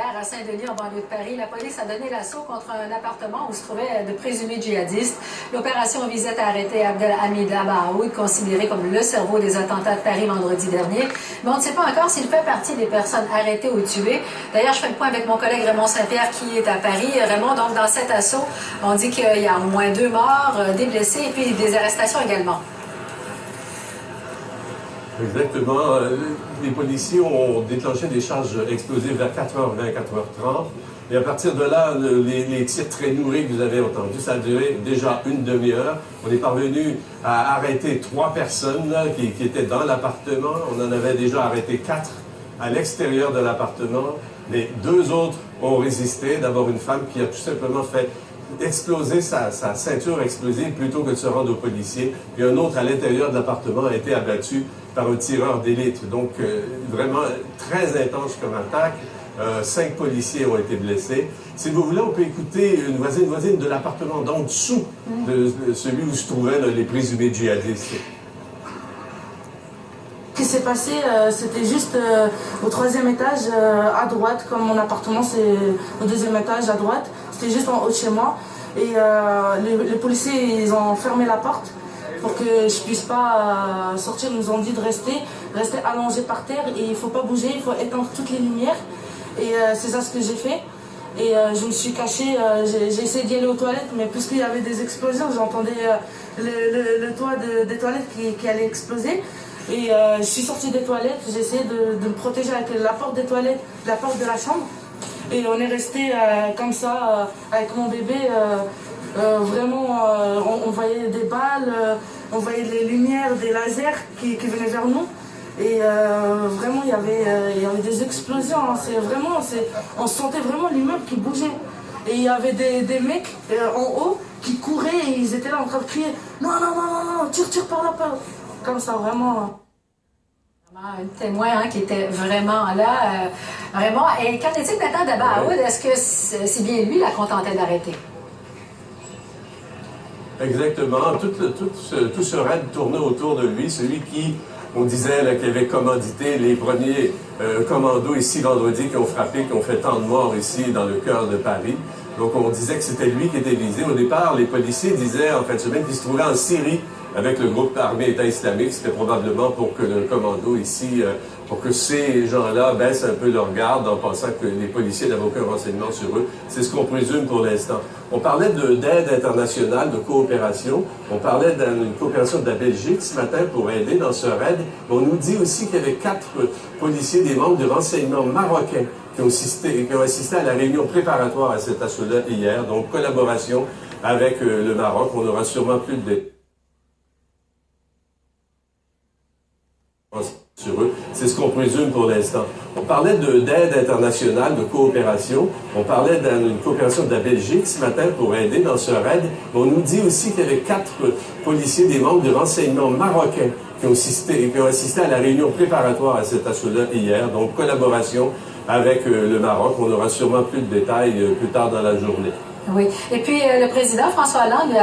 Hier, à Saint-Denis, en banlieue de Paris, la police a donné l'assaut contre un appartement où se trouvaient de présumés djihadistes. L'opération visait à arrêter Abdelhamid Abaoud, considéré comme le cerveau des attentats de Paris vendredi dernier. Mais on ne sait pas encore s'il fait partie des personnes arrêtées ou tuées. D'ailleurs, je fais le point avec mon collègue Raymond Saint-Pierre qui est à Paris. Raymond, donc dans cet assaut, on dit qu'il y a au moins 2 morts, des blessés et puis des arrestations également. Exactement. Les policiers ont déclenché des charges explosives vers 4h20, 4h30. Et à partir de là, les tirs très nourris que vous avez entendus, ça a duré déjà une demi-heure. On est parvenu à arrêter 3 personnes là, qui étaient dans l'appartement. On en avait déjà arrêté 4 à l'extérieur de l'appartement. Mais 2 autres ont résisté. D'abord une femme qui a tout simplement fait exploser sa ceinture explosive plutôt que de se rendre aux policiers. Puis un autre à l'intérieur de l'appartement a été abattu par un tireur d'élite. Donc, vraiment très intense comme attaque. 5 policiers ont été blessés. Si vous voulez, on peut écouter une voisine de l'appartement d'en dessous de celui où se trouvaient les présumés djihadistes. Ce qui s'est passé, c'était juste au 3e étage à droite, comme mon appartement c'est au 2e étage à droite, c'était juste en haut de chez moi. Et les policiers, ils ont fermé la porte pour que je puisse pas sortir. Ils nous ont dit de rester allongé par terre et il faut pas bouger, il faut éteindre toutes les lumières. Et c'est ça ce que j'ai fait. Et je me suis cachée, j'ai essayé d'y aller aux toilettes, mais puisqu'il y avait des explosions, j'entendais le toit des toilettes qui allait exploser. Et je suis sortie des toilettes, j'ai essayé de me protéger avec la porte des toilettes, la porte de la chambre. Et on est resté comme ça, avec mon bébé. Vraiment, on voyait des balles, on voyait les lumières, des lasers qui venaient vers nous. Et vraiment, il y avait des explosions. Hein. On sentait vraiment l'immeuble qui bougeait. Et il y avait des mecs en haut qui couraient et ils étaient là en train de crier « Non, non, non, non, non, tire par la porte !» Comme ça, vraiment. Un témoin qui était vraiment là. Raymond, et qu'en est-il maintenant d'Abaoud? Est-ce que c'est bien lui qu'on tentait d'arrêter? Exactement. Tout ce raid tournait autour de lui, celui qui, on disait, qui avait commandité les premiers commandos ici vendredi qui ont frappé, qui ont fait tant de morts ici dans le cœur de Paris. Donc on disait que c'était lui qui était visé. Au départ, les policiers disaient en fin de semaine qu'il se trouvait en Syrie avec le groupe armé État islamique. C'était probablement pour que le commando ici, pour que ces gens-là baissent un peu leur garde en pensant que les policiers n'avaient aucun renseignement sur eux. C'est ce qu'on présume pour l'instant. On parlait d'aide internationale, de coopération. On parlait d'une coopération de la Belgique ce matin pour aider dans ce raid. On nous dit aussi qu'il y avait 4 policiers, des membres du renseignement marocain qui ont assisté à la réunion préparatoire à cet assaut-là hier. Donc, collaboration avec le Maroc. On aura sûrement plus de sur eux. C'est ce qu'on présume pour l'instant. On parlait d'aide internationale, de coopération. On parlait d'une coopération de la Belgique ce matin pour aider dans ce raid. On nous dit aussi qu'il y avait 4 policiers, des membres du renseignement marocain qui ont assisté à la réunion préparatoire à cet assaut-là hier. Donc, collaboration avec le Maroc. On aura sûrement plus de détails plus tard dans la journée. Oui. Et puis, le président François Hollande